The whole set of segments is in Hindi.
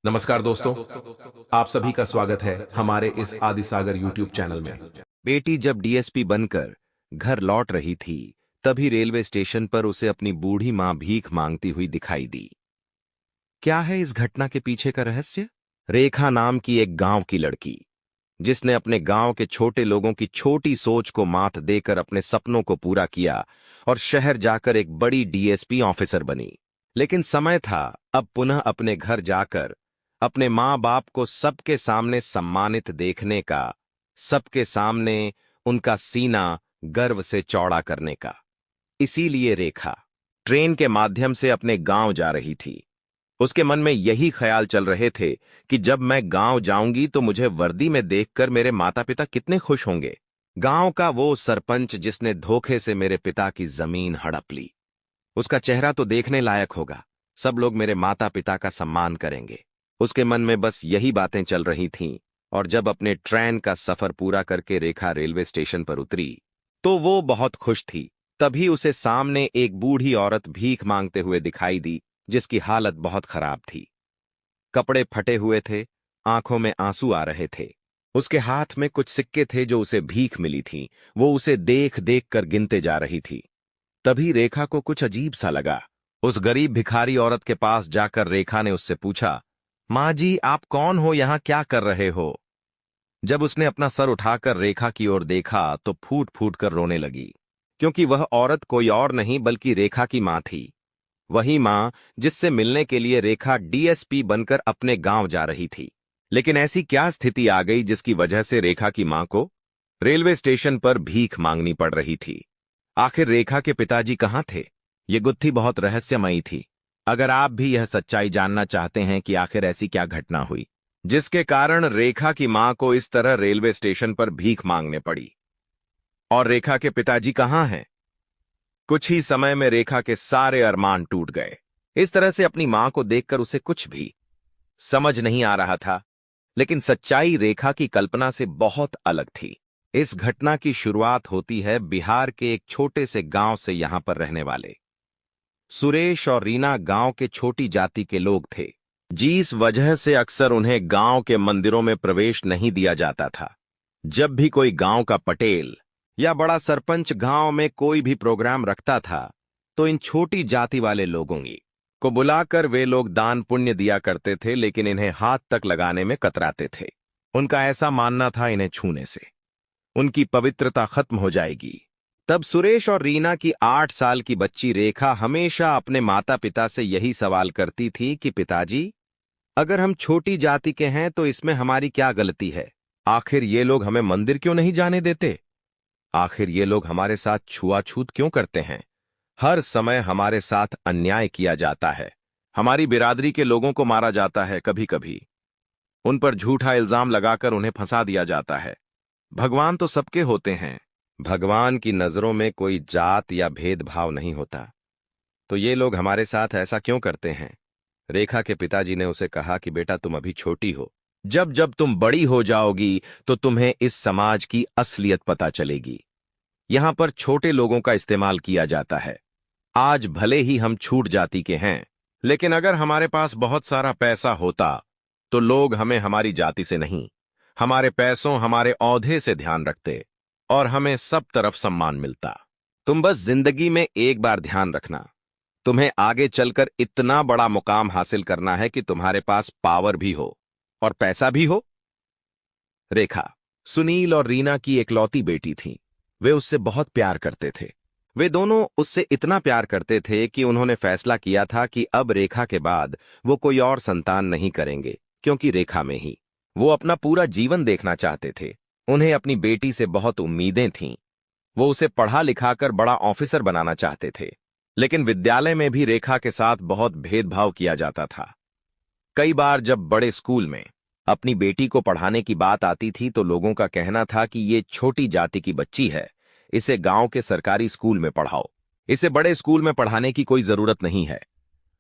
नमस्कार दोस्तों, आप सभी का स्वागत है हमारे इस आदि सागर यूट्यूब चैनल में। बेटी जब डीएसपी बनकर घर लौट रही थी, तभी रेलवे स्टेशन पर उसे अपनी बूढ़ी मां भीख मांगती हुई दिखाई दी। क्या है इस घटना के पीछे का रहस्य? रेखा नाम की एक गांव की लड़की, जिसने अपने गांव के छोटे लोगों की छोटी सोच को मात देकर अपने सपनों को पूरा किया और शहर जाकर एक बड़ी डीएसपी ऑफिसर बनी। लेकिन समय था अब पुनः अपने घर जाकर अपने माँ बाप को सबके सामने सम्मानित देखने का, सबके सामने उनका सीना गर्व से चौड़ा करने का। इसीलिए रेखा ट्रेन के माध्यम से अपने गांव जा रही थी। उसके मन में यही ख्याल चल रहे थे कि जब मैं गांव जाऊंगी तो मुझे वर्दी में देखकर मेरे माता पिता कितने खुश होंगे। गांव का वो सरपंच जिसने धोखे से मेरे पिता की जमीन हड़प ली, उसका चेहरा तो देखने लायक होगा। सब लोग मेरे माता पिता का सम्मान करेंगे। उसके मन में बस यही बातें चल रही थीं। और जब अपने ट्रेन का सफर पूरा करके रेखा रेलवे स्टेशन पर उतरी तो वो बहुत खुश थी। तभी उसे सामने एक बूढ़ी औरत भीख मांगते हुए दिखाई दी, जिसकी हालत बहुत खराब थी। कपड़े फटे हुए थे, आंखों में आंसू आ रहे थे। उसके हाथ में कुछ सिक्के थे जो उसे भीख मिली थी। वो उसे देख देख कर गिनते जा रही थी। तभी रेखा को कुछ अजीब सा लगा। उस गरीब भिखारी औरत के पास जाकर रेखा ने उससे पूछा, माँ जी, आप कौन हो, यहां क्या कर रहे हो? जब उसने अपना सर उठाकर रेखा की ओर देखा तो फूट फूट कर रोने लगी, क्योंकि वह औरत कोई और नहीं बल्कि रेखा की मां थी। वही मां जिससे मिलने के लिए रेखा डीएसपी बनकर अपने गांव जा रही थी। लेकिन ऐसी क्या स्थिति आ गई जिसकी वजह से रेखा की मां को रेलवे स्टेशन पर भीख मांगनी पड़ रही थी? आखिर रेखा के पिताजी कहां थे? ये गुत्थी बहुत रहस्यमयी थी। अगर आप भी यह सच्चाई जानना चाहते हैं कि आखिर ऐसी क्या घटना हुई जिसके कारण रेखा की मां को इस तरह रेलवे स्टेशन पर भीख मांगने पड़ी, और रेखा के पिताजी कहां हैं, कुछ ही समय में रेखा के सारे अरमान टूट गए। इस तरह से अपनी मां को देखकर उसे कुछ भी समझ नहीं आ रहा था। लेकिन सच्चाई रेखा की कल्पना से बहुत अलग थी। इस घटना की शुरुआत होती है बिहार के एक छोटे से गांव से। यहां पर रहने वाले सुरेश और रीना गांव के छोटी जाति के लोग थे, जिस वजह से अक्सर उन्हें गांव के मंदिरों में प्रवेश नहीं दिया जाता था। जब भी कोई गांव का पटेल या बड़ा सरपंच गांव में कोई भी प्रोग्राम रखता था तो इन छोटी जाति वाले लोगों को बुलाकर वे लोग दान पुण्य दिया करते थे, लेकिन इन्हें हाथ तक लगाने में कतराते थे। उनका ऐसा मानना था इन्हें छूने से उनकी पवित्रता खत्म हो जाएगी। तब सुरेश और रीना की 8 साल की बच्ची रेखा हमेशा अपने माता पिता से यही सवाल करती थी कि पिताजी, अगर हम छोटी जाति के हैं तो इसमें हमारी क्या गलती है? आखिर ये लोग हमें मंदिर क्यों नहीं जाने देते? आखिर ये लोग हमारे साथ छुआछूत क्यों करते हैं? हर समय हमारे साथ अन्याय किया जाता है। हमारी बिरादरी के लोगों को मारा जाता है, कभी कभी उन पर झूठा इल्जाम लगाकर उन्हें फंसा दिया जाता है। भगवान तो सबके होते हैं। भगवान की नजरों में कोई जात या भेदभाव नहीं होता। तो ये लोग हमारे साथ ऐसा क्यों करते हैं? रेखा के पिताजी ने उसे कहा कि बेटा, तुम अभी छोटी हो। जब जब तुम बड़ी हो जाओगी तो तुम्हें इस समाज की असलियत पता चलेगी। यहां पर छोटे लोगों का इस्तेमाल किया जाता है। आज भले ही हम छूट जाति के हैं, लेकिन अगर हमारे पास बहुत सारा पैसा होता तो लोग हमें हमारी जाति से नहीं, हमारे पैसों, हमारे औहदे से ध्यान रखते और हमें सब तरफ सम्मान मिलता। तुम बस जिंदगी में एक बार ध्यान रखना, तुम्हें आगे चलकर इतना बड़ा मुकाम हासिल करना है कि तुम्हारे पास पावर भी हो और पैसा भी हो। रेखा सुनील और रीना की इकलौती बेटी थी। वे उससे बहुत प्यार करते थे। वे दोनों उससे इतना प्यार करते थे कि उन्होंने फैसला किया था कि अब रेखा के बाद वो कोई और संतान नहीं करेंगे, क्योंकि रेखा में ही वो अपना पूरा जीवन देखना चाहते थे। उन्हें अपनी बेटी से बहुत उम्मीदें थीं। वो उसे पढ़ा लिखाकर बड़ा ऑफिसर बनाना चाहते थे। लेकिन विद्यालय में भी रेखा के साथ बहुत भेदभाव किया जाता था। कई बार जब बड़े स्कूल में अपनी बेटी को पढ़ाने की बात आती थी तो लोगों का कहना था कि ये छोटी जाति की बच्ची है, इसे गांव के सरकारी स्कूल में पढ़ाओ, इसे बड़े स्कूल में पढ़ाने की कोई जरूरत नहीं है।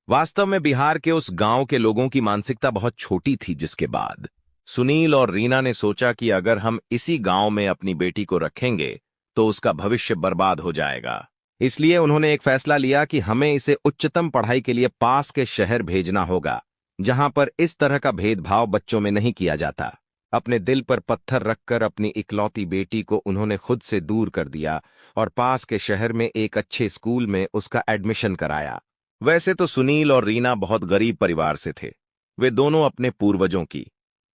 वास्तव में बिहार के उस गांव के लोगों की मानसिकता बहुत छोटी थी। जिसके बाद सुनील और रीना ने सोचा कि अगर हम इसी गांव में अपनी बेटी को रखेंगे तो उसका भविष्य बर्बाद हो जाएगा। इसलिए उन्होंने एक फैसला लिया कि हमें इसे उच्चतम पढ़ाई के लिए पास के शहर भेजना होगा, जहां पर इस तरह का भेदभाव बच्चों में नहीं किया जाता। अपने दिल पर पत्थर रखकर अपनी इकलौती बेटी को उन्होंने खुद से दूर कर दिया और पास के शहर में एक अच्छे स्कूल में उसका एडमिशन कराया। वैसे तो सुनील और रीना बहुत गरीब परिवार से थे। वे दोनों अपने पूर्वजों की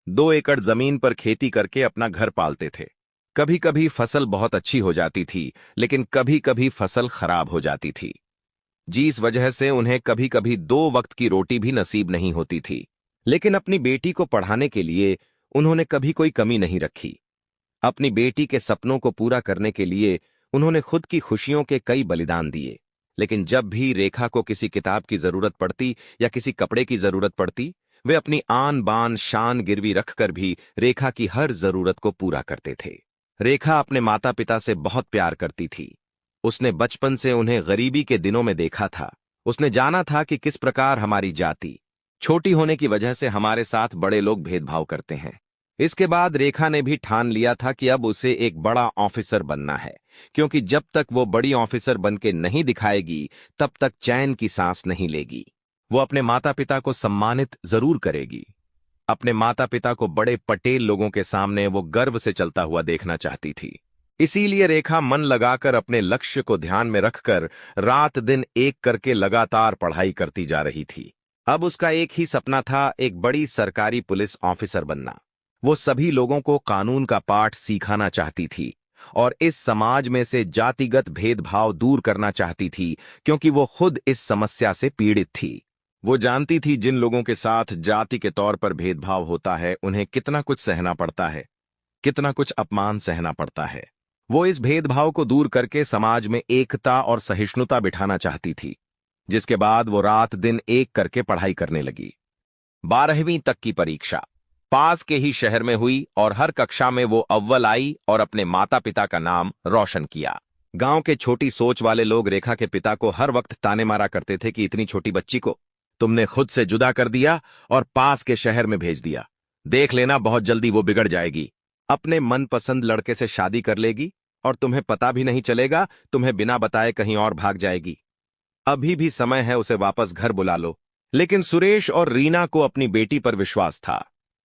2 एकड़ जमीन पर खेती करके अपना घर पालते थे। कभी कभी फसल बहुत अच्छी हो जाती थी, लेकिन कभी कभी फसल खराब हो जाती थी, जिस वजह से उन्हें कभी कभी 2 वक्त की रोटी भी नसीब नहीं होती थी। लेकिन अपनी बेटी को पढ़ाने के लिए उन्होंने कभी कोई कमी नहीं रखी। अपनी बेटी के सपनों को पूरा करने के लिए उन्होंने खुद की खुशियों के कई बलिदान दिए। लेकिन जब भी रेखा को किसी किताब की जरूरत पड़ती या किसी कपड़े की जरूरत पड़ती, वे अपनी आन बान शान गिरवी रखकर भी रेखा की हर जरूरत को पूरा करते थे। रेखा अपने माता पिता से बहुत प्यार करती थी। उसने बचपन से उन्हें गरीबी के दिनों में देखा था। उसने जाना था कि किस प्रकार हमारी जाति छोटी होने की वजह से हमारे साथ बड़े लोग भेदभाव करते हैं। इसके बाद रेखा ने भी ठान लिया था कि अब उसे एक बड़ा ऑफिसर बनना है, क्योंकि जब तक वो बड़ी ऑफिसर बनके नहीं दिखाएगी तब तक चैन की सांस नहीं लेगी। वो अपने माता पिता को सम्मानित जरूर करेगी। अपने माता पिता को बड़े पटेल लोगों के सामने वो गर्व से चलता हुआ देखना चाहती थी। इसीलिए रेखा मन लगाकर अपने लक्ष्य को ध्यान में रखकर रात दिन एक करके लगातार पढ़ाई करती जा रही थी। अब उसका एक ही सपना था, एक बड़ी सरकारी पुलिस ऑफिसर बनना। वो सभी लोगों को कानून का पाठ सिखाना चाहती थी और इस समाज में से जातिगत भेदभाव दूर करना चाहती थी, क्योंकि वो खुद इस समस्या से पीड़ित थी। वो जानती थी जिन लोगों के साथ जाति के तौर पर भेदभाव होता है उन्हें कितना कुछ सहना पड़ता है, कितना कुछ अपमान सहना पड़ता है। वो इस भेदभाव को दूर करके समाज में एकता और सहिष्णुता बिठाना चाहती थी। जिसके बाद वो रात दिन एक करके पढ़ाई करने लगी। 12वीं तक की परीक्षा पास के ही शहर में हुई और हर कक्षा में वो अव्वल आई और अपने माता पिता का नाम रोशन किया। गांव के छोटी सोच वाले लोग रेखा के पिता को हर वक्त ताने मारा करते थे कि इतनी छोटी बच्ची को तुमने खुद से जुदा कर दिया और पास के शहर में भेज दिया। देख लेना, बहुत जल्दी वो बिगड़ जाएगी, अपने मनपसंद लड़के से शादी कर लेगी और तुम्हें पता भी नहीं चलेगा, तुम्हें बिना बताए कहीं और भाग जाएगी। अभी भी समय है, उसे वापस घर बुला लो। लेकिन सुरेश और रीना को अपनी बेटी पर विश्वास था।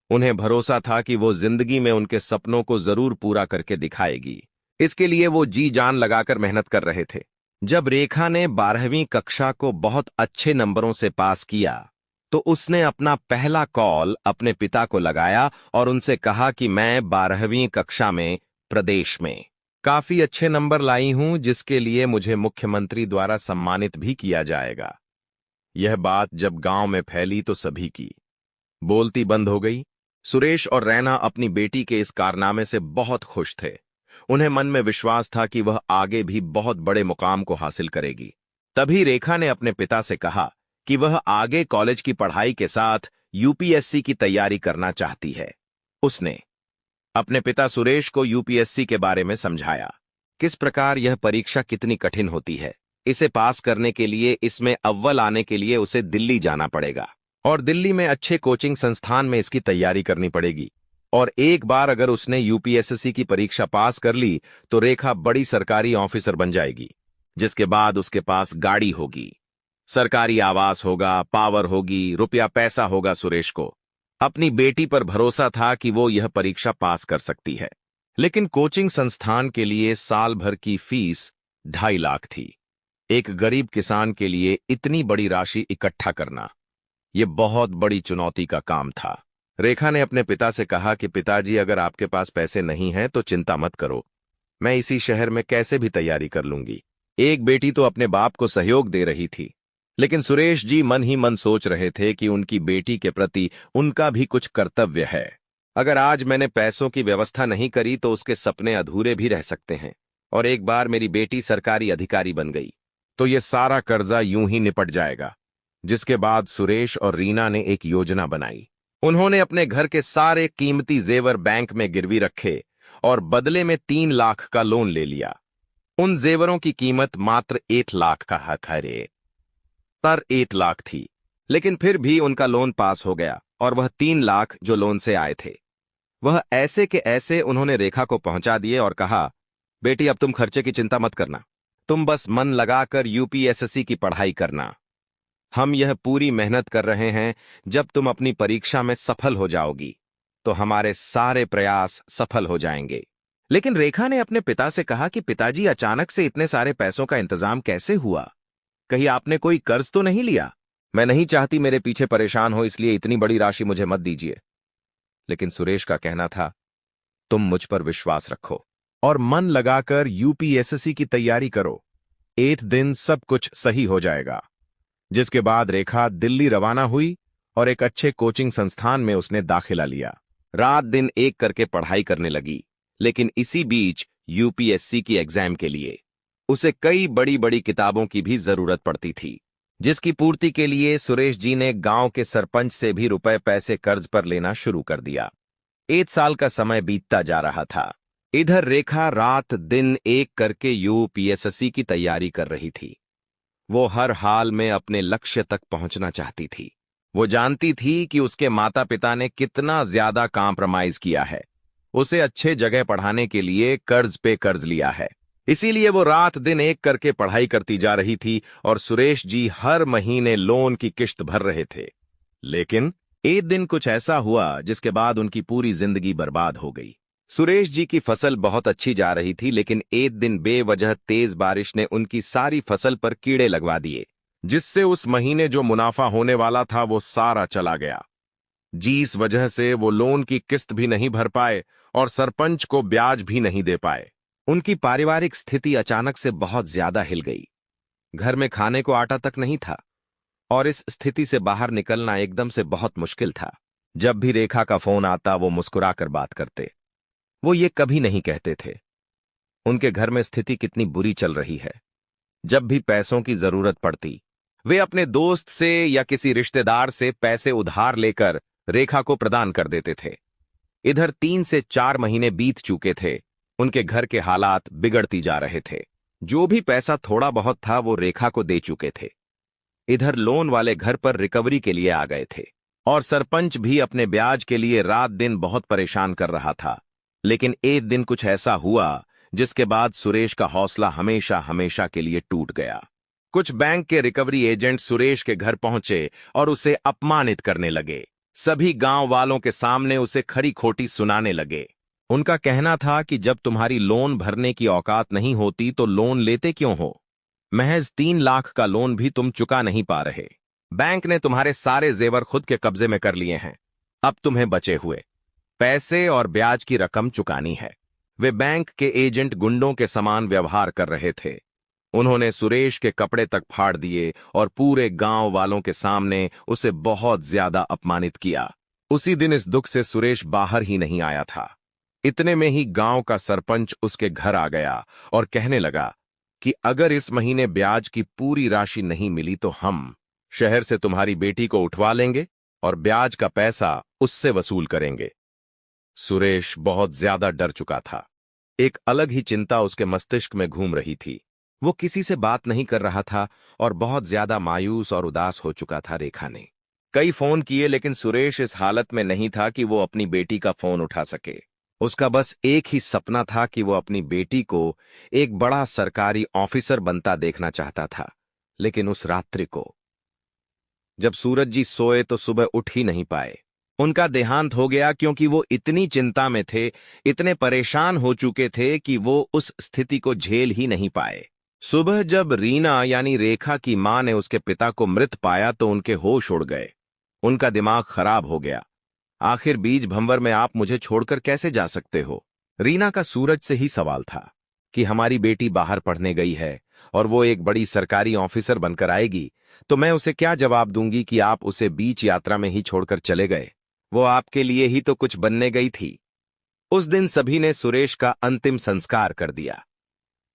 उन्हें भरोसा था कि वो जिंदगी में उनके सपनों को जरूर पूरा करके दिखाएगी। इसके लिए वो जी जान लगाकर मेहनत कर रहे थे। जब रेखा ने 12वीं कक्षा को बहुत अच्छे नंबरों से पास किया तो उसने अपना पहला कॉल अपने पिता को लगाया और उनसे कहा कि मैं 12वीं कक्षा में प्रदेश में काफी अच्छे नंबर लाई हूं, जिसके लिए मुझे मुख्यमंत्री द्वारा सम्मानित भी किया जाएगा। यह बात जब गांव में फैली तो सभी की बोलती बंद हो गई। सुरेश और रैना अपनी बेटी के इस कारनामे से बहुत खुश थे। उन्हें मन में विश्वास था कि वह आगे भी बहुत बड़े मुकाम को हासिल करेगी। तभी रेखा ने अपने पिता से कहा कि वह आगे कॉलेज की पढ़ाई के साथ यूपीएससी की तैयारी करना चाहती है। उसने अपने पिता सुरेश को यूपीएससी के बारे में समझाया, किस प्रकार यह परीक्षा कितनी कठिन होती है। इसे पास करने के लिए, इसमें अव्वल आने के लिए उसे दिल्ली जाना पड़ेगा और दिल्ली में अच्छे कोचिंग संस्थान में इसकी तैयारी करनी पड़ेगी। और एक बार अगर उसने यूपीएससी की परीक्षा पास कर ली तो रेखा बड़ी सरकारी ऑफिसर बन जाएगी, जिसके बाद उसके पास गाड़ी होगी, सरकारी आवास होगा, पावर होगी, रुपया पैसा होगा। सुरेश को अपनी बेटी पर भरोसा था कि वो यह परीक्षा पास कर सकती है। लेकिन कोचिंग संस्थान के लिए साल भर की फीस 2.5 लाख थी। एक गरीब किसान के लिए इतनी बड़ी राशि इकट्ठा करना यह बहुत बड़ी चुनौती का काम था। रेखा ने अपने पिता से कहा कि पिताजी, अगर आपके पास पैसे नहीं हैं तो चिंता मत करो, मैं इसी शहर में कैसे भी तैयारी कर लूंगी। एक बेटी तो अपने बाप को सहयोग दे रही थी, लेकिन सुरेश जी मन ही मन सोच रहे थे कि उनकी बेटी के प्रति उनका भी कुछ कर्तव्य है। अगर आज मैंने पैसों की व्यवस्था नहीं करी तो उसके सपने अधूरे भी रह सकते हैं, और एक बार मेरी बेटी सरकारी अधिकारी बन गई तो ये सारा कर्जा यूं ही निपट जाएगा। जिसके बाद सुरेश और रीना ने एक योजना बनाई। उन्होंने अपने घर के सारे कीमती जेवर बैंक में गिरवी रखे और बदले में 3 लाख का लोन ले लिया। उन जेवरों की कीमत मात्र 1 लाख का हक 1 लाख थी, लेकिन फिर भी उनका लोन पास हो गया और वह 3 लाख जो लोन से आए थे वह ऐसे के ऐसे उन्होंने रेखा को पहुंचा दिए और कहा, बेटी अब तुम खर्चे की चिंता मत करना, तुम बस मन लगाकर यूपीएससी की पढ़ाई करना। हम यह पूरी मेहनत कर रहे हैं, जब तुम अपनी परीक्षा में सफल हो जाओगी तो हमारे सारे प्रयास सफल हो जाएंगे। लेकिन रेखा ने अपने पिता से कहा कि पिताजी, अचानक से इतने सारे पैसों का इंतजाम कैसे हुआ? कहीं आपने कोई कर्ज तो नहीं लिया? मैं नहीं चाहती मेरे पीछे परेशान हो, इसलिए इतनी बड़ी राशि मुझे मत दीजिए। लेकिन सुरेश का कहना था, तुम मुझ पर विश्वास रखो और मन लगाकर यूपीएससी की तैयारी करो। 8 दिन सब कुछ सही हो जाएगा। जिसके बाद रेखा दिल्ली रवाना हुई और एक अच्छे कोचिंग संस्थान में उसने दाखिला लिया। रात दिन एक करके पढ़ाई करने लगी, लेकिन इसी बीच यूपीएससी की एग्जाम के लिए उसे कई बड़ी बड़ी किताबों की भी जरूरत पड़ती थी, जिसकी पूर्ति के लिए सुरेश जी ने गांव के सरपंच से भी रुपए पैसे कर्ज पर लेना शुरू कर दिया। 1 साल का समय बीतता जा रहा था। इधर रेखा रात दिन एक करके यूपीएससी की तैयारी कर रही थी। वो हर हाल में अपने लक्ष्य तक पहुंचना चाहती थी। वो जानती थी कि उसके माता पिता ने कितना ज्यादा कॉम्प्रोमाइज किया है, उसे अच्छे जगह पढ़ाने के लिए कर्ज पे कर्ज लिया है। इसीलिए वो रात दिन एक करके पढ़ाई करती जा रही थी और सुरेश जी हर महीने लोन की किश्त भर रहे थे। लेकिन एक दिन कुछ ऐसा हुआ जिसके बाद उनकी पूरी जिंदगी बर्बाद हो गई। सुरेश जी की फसल बहुत अच्छी जा रही थी, लेकिन एक दिन बेवजह तेज बारिश ने उनकी सारी फसल पर कीड़े लगवा दिए, जिससे उस महीने जो मुनाफा होने वाला था वो सारा चला गया। जिस वजह से वो लोन की किस्त भी नहीं भर पाए और सरपंच को ब्याज भी नहीं दे पाए। उनकी पारिवारिक स्थिति अचानक से बहुत ज्यादा हिल गई। घर में खाने को आटा तक नहीं था और इस स्थिति से बाहर निकलना एकदम से बहुत मुश्किल था। जब भी रेखा का फोन आता वो मुस्कुराकर बात करते। वो ये कभी नहीं कहते थे उनके घर में स्थिति कितनी बुरी चल रही है। जब भी पैसों की जरूरत पड़ती वे अपने दोस्त से या किसी रिश्तेदार से पैसे उधार लेकर रेखा को प्रदान कर देते थे। इधर 3 से 4 महीने बीत चुके थे। उनके घर के हालात बिगड़ती जा रहे थे। जो भी पैसा थोड़ा बहुत था वो रेखा को दे चुके थे। इधर लोन वाले घर पर रिकवरी के लिए आ गए थे और सरपंच भी अपने ब्याज के लिए रात दिन बहुत परेशान कर रहा था। लेकिन एक दिन कुछ ऐसा हुआ जिसके बाद सुरेश का हौसला हमेशा हमेशा के लिए टूट गया। कुछ बैंक के रिकवरी एजेंट सुरेश के घर पहुंचे और उसे अपमानित करने लगे। सभी गांव वालों के सामने उसे खरी खोटी सुनाने लगे। उनका कहना था कि जब तुम्हारी लोन भरने की औकात नहीं होती तो लोन लेते क्यों हो? महज 3 लाख का लोन भी तुम चुका नहीं पा रहे। बैंक ने तुम्हारे सारे जेवर खुद के कब्जे में कर लिए हैं। अब तुम्हें बचे हुए पैसे और ब्याज की रकम चुकानी है। वे बैंक के एजेंट गुंडों के समान व्यवहार कर रहे थे। उन्होंने सुरेश के कपड़े तक फाड़ दिए और पूरे गांव वालों के सामने उसे बहुत ज्यादा अपमानित किया। उसी दिन इस दुख से सुरेश बाहर ही नहीं आया था। इतने में ही गांव का सरपंच उसके घर आ गया और कहने लगा कि अगर इस महीने ब्याज की पूरी राशि नहीं मिली तो हम शहर से तुम्हारी बेटी को उठवा लेंगे और ब्याज का पैसा उससे वसूल करेंगे। सुरेश बहुत ज्यादा डर चुका था। एक अलग ही चिंता उसके मस्तिष्क में घूम रही थी। वो किसी से बात नहीं कर रहा था और बहुत ज्यादा मायूस और उदास हो चुका था। रेखा ने कई फोन किए, लेकिन सुरेश इस हालत में नहीं था कि वो अपनी बेटी का फोन उठा सके। उसका बस एक ही सपना था कि वो अपनी बेटी को एक बड़ा सरकारी ऑफिसर बनता देखना चाहता था। लेकिन उस रात्रि को जब सूरज जी सोए तो सुबह उठ ही नहीं पाए। उनका देहांत हो गया क्योंकि वो इतनी चिंता में थे, इतने परेशान हो चुके थे कि वो उस स्थिति को झेल ही नहीं पाए। सुबह जब रीना यानी रेखा की मां ने उसके पिता को मृत पाया तो उनके होश उड़ गए। उनका दिमाग खराब हो गया। आखिर बीज भंवर में आप मुझे छोड़कर कैसे जा सकते हो? रीना का सूरज से ही सवाल था कि हमारी बेटी बाहर पढ़ने गई है और वो एक बड़ी सरकारी ऑफिसर बनकर आएगी, तो मैं उसे क्या जवाब दूंगी कि आप उसे बीच यात्रा में ही छोड़कर चले गए? वो आपके लिए ही तो कुछ बनने गई थी। उस दिन सभी ने सुरेश का अंतिम संस्कार कर दिया।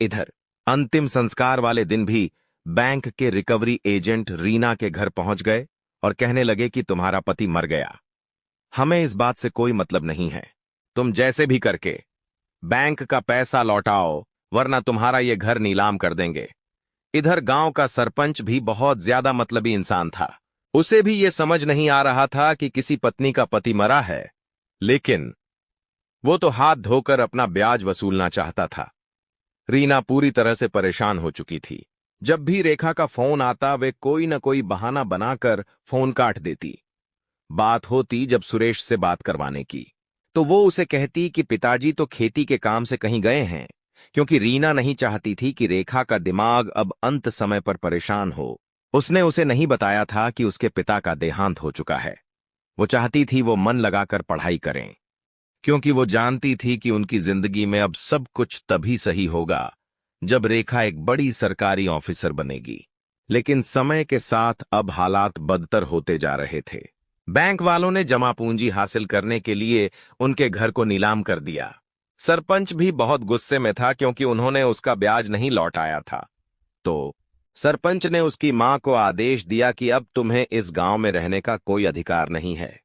इधर अंतिम संस्कार वाले दिन भी बैंक के रिकवरी एजेंट रीना के घर पहुंच गए और कहने लगे कि तुम्हारा पति मर गया। हमें इस बात से कोई मतलब नहीं है। तुम जैसे भी करके बैंक का पैसा लौटाओ, वरना तुम्हारा ये घर नीलाम कर देंगे। इधर गांव का सरपंच भी बहुत ज्यादा मतलबी इंसान था। उसे भी ये समझ नहीं आ रहा था कि किसी पत्नी का पति मरा है, लेकिन वो तो हाथ धोकर अपना ब्याज वसूलना चाहता था। रीना पूरी तरह से परेशान हो चुकी थी। जब भी रेखा का फोन आता वे कोई न कोई बहाना बनाकर फोन काट देती। बात होती जब सुरेश से बात करवाने की, तो वो उसे कहती कि पिताजी तो खेती के काम से कहीं गए हैं, क्योंकि रीना नहीं चाहती थी कि रेखा का दिमाग अब अंत समय पर परेशान हो। उसने उसे नहीं बताया था कि उसके पिता का देहांत हो चुका है। वो चाहती थी वो मन लगाकर पढ़ाई करें, क्योंकि वो जानती थी कि उनकी जिंदगी में अब सब कुछ तभी सही होगा जब रेखा एक बड़ी सरकारी ऑफिसर बनेगी। लेकिन समय के साथ अब हालात बदतर होते जा रहे थे। बैंक वालों ने जमा पूंजी हासिल करने के लिए उनके घर को नीलाम कर दिया। सरपंच भी बहुत गुस्से में था क्योंकि उन्होंने उसका ब्याज नहीं लौटाया था। तो सरपंच ने उसकी मां को आदेश दिया कि अब तुम्हें इस गांव में रहने का कोई अधिकार नहीं है,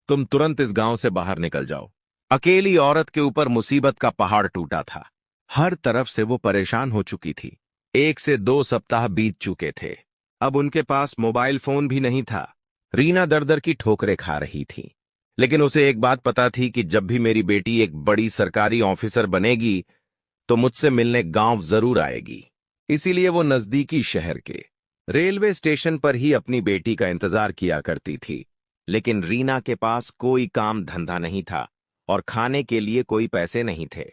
तुम तुरंत इस गांव से बाहर निकल जाओ। अकेली औरत के ऊपर मुसीबत का पहाड़ टूटा था। हर तरफ से वो परेशान हो चुकी थी। 1 से 2 सप्ताह बीत चुके थे। अब उनके पास मोबाइल फोन भी नहीं था। रीना दर दर की ठोकरें खा रही थी, लेकिन उसे एक बात पता थी कि जब भी मेरी बेटी एक बड़ी सरकारी ऑफिसर बनेगी तो मुझसे मिलने गांव जरूर आएगी। इसीलिए वो नजदीकी शहर के रेलवे स्टेशन पर ही अपनी बेटी का इंतजार किया करती थी। लेकिन रीना के पास कोई काम धंधा नहीं था और खाने के लिए कोई पैसे नहीं थे,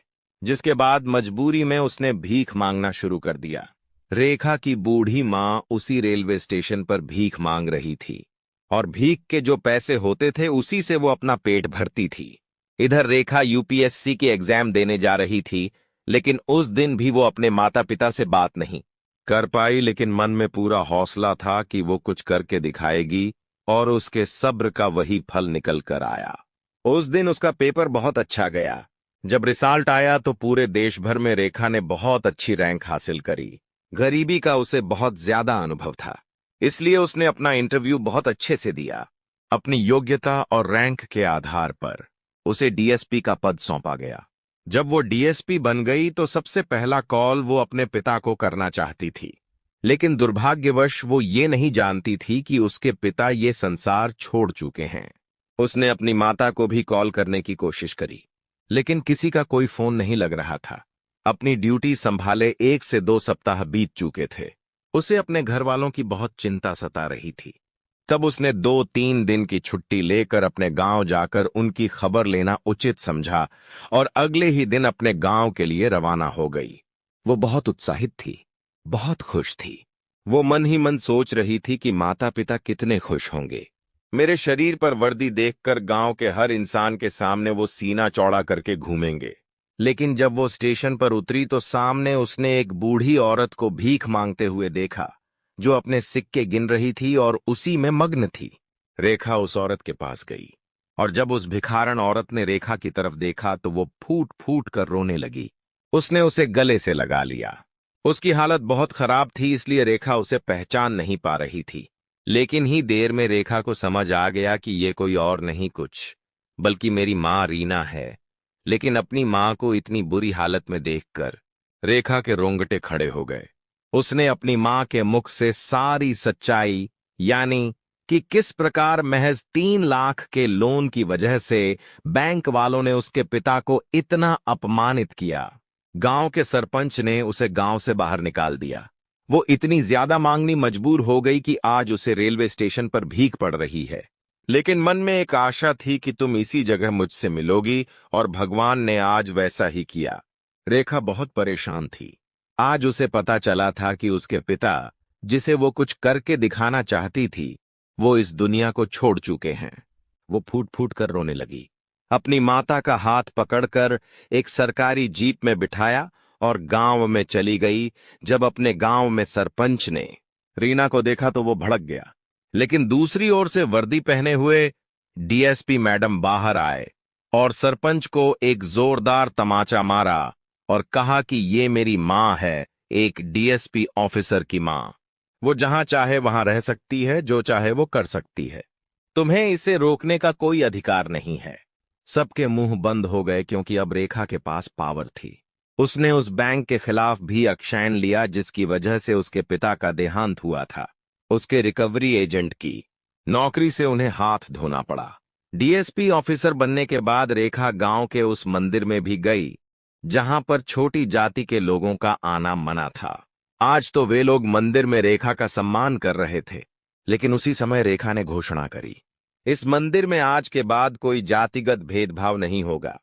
जिसके बाद मजबूरी में उसने भीख मांगना शुरू कर दिया। रेखा की बूढ़ी मां उसी रेलवे स्टेशन पर भीख मांग रही थी और भीख के जो पैसे होते थे उसी से वो अपना पेट भरती थी। इधर रेखा यूपीएससी के एग्जाम देने जा रही थी, लेकिन उस दिन भी वो अपने माता पिता से बात नहीं कर पाई। लेकिन मन में पूरा हौसला था कि वो कुछ करके दिखाएगी और उसके सब्र का वही फल निकल कर आया। उस दिन उसका पेपर बहुत अच्छा गया। जब रिजल्ट आया तो पूरे देश भर में रेखा ने बहुत अच्छी रैंक हासिल करी। गरीबी का उसे बहुत ज्यादा अनुभव था, इसलिए उसने अपना इंटरव्यू बहुत अच्छे से दिया। अपनी योग्यता और रैंक के आधार पर उसे डीएसपी का पद सौंपा गया। जब वो डीएसपी बन गई तो सबसे पहला कॉल वो अपने पिता को करना चाहती थी, लेकिन दुर्भाग्यवश वो ये नहीं जानती थी कि उसके पिता ये संसार छोड़ चुके हैं। उसने अपनी माता को भी कॉल करने की कोशिश करी, लेकिन किसी का कोई फोन नहीं लग रहा था। अपनी ड्यूटी संभाले 1 से 2 सप्ताह बीत चुके थे। उसे अपने घर वालों की बहुत चिंता सता रही थी। तब उसने 2-3 दिन की छुट्टी लेकर अपने गांव जाकर उनकी खबर लेना उचित समझा और अगले ही दिन अपने गांव के लिए रवाना हो गई। वो बहुत उत्साहित थी, बहुत खुश थी। वो मन ही मन सोच रही थी कि माता पिता कितने खुश होंगे। मेरे शरीर पर वर्दी देखकर गांव के हर इंसान के सामने वो सीना चौड़ा करके घूमेंगे। लेकिन जब वो स्टेशन पर उतरी तो सामने उसने एक बूढ़ी औरत को भीख मांगते हुए देखा, जो अपने सिक्के गिन रही थी और उसी में मग्न थी। रेखा उस औरत के पास गई और जब उस भिखारन औरत ने रेखा की तरफ देखा तो वो फूट फूट कर रोने लगी। उसने उसे गले से लगा लिया। उसकी हालत बहुत खराब थी, इसलिए रेखा उसे पहचान नहीं पा रही थी। लेकिन ही देर में रेखा को समझ आ गया कि ये कोई और नहीं कुछ बल्कि मेरी मां रीना है। लेकिन अपनी मां को इतनी बुरी हालत में देखकर रेखा के रोंगटे खड़े हो गए। उसने अपनी मां के मुख से सारी सच्चाई, यानी कि किस प्रकार महज 3 लाख के लोन की वजह से बैंक वालों ने उसके पिता को इतना अपमानित किया। गांव के सरपंच ने उसे गांव से बाहर निकाल दिया। वो इतनी ज्यादा मांगनी मजबूर हो गई कि आज उसे रेलवे स्टेशन पर भीख पड़ रही है। लेकिन मन में एक आशा थी कि तुम इसी जगह मुझसे मिलोगी, और भगवान ने आज वैसा ही किया। रेखा बहुत परेशान थी। आज उसे पता चला था कि उसके पिता, जिसे वो कुछ करके दिखाना चाहती थी, वो इस दुनिया को छोड़ चुके हैं। वो फूट फूट कर रोने लगी। अपनी माता का हाथ पकड़कर एक सरकारी जीप में बिठाया और गांव में चली गई। जब अपने गांव में सरपंच ने रीना को देखा तो वो भड़क गया, लेकिन दूसरी ओर से वर्दी पहने हुए डीएसपी मैडम बाहर आए और सरपंच को एक जोरदार तमाचा मारा और कहा कि ये मेरी मां है, एक डीएसपी ऑफिसर की मां। वो जहां चाहे वहां रह सकती है, जो चाहे वो कर सकती है। तुम्हें इसे रोकने का कोई अधिकार नहीं है। सबके मुंह बंद हो गए क्योंकि अब रेखा के पास पावर थी। उसने उस बैंक के खिलाफ भी एक्शन लिया जिसकी वजह से उसके पिता का देहांत हुआ था। उसके रिकवरी एजेंट की नौकरी से उन्हें हाथ धोना पड़ा। डीएसपी ऑफिसर बनने के बाद रेखा गांव के उस मंदिर में भी गई जहां पर छोटी जाति के लोगों का आना मना था। आज तो वे लोग मंदिर में रेखा का सम्मान कर रहे थे, लेकिन उसी समय रेखा ने घोषणा करी, इस मंदिर में आज के बाद कोई जातिगत भेदभाव नहीं होगा।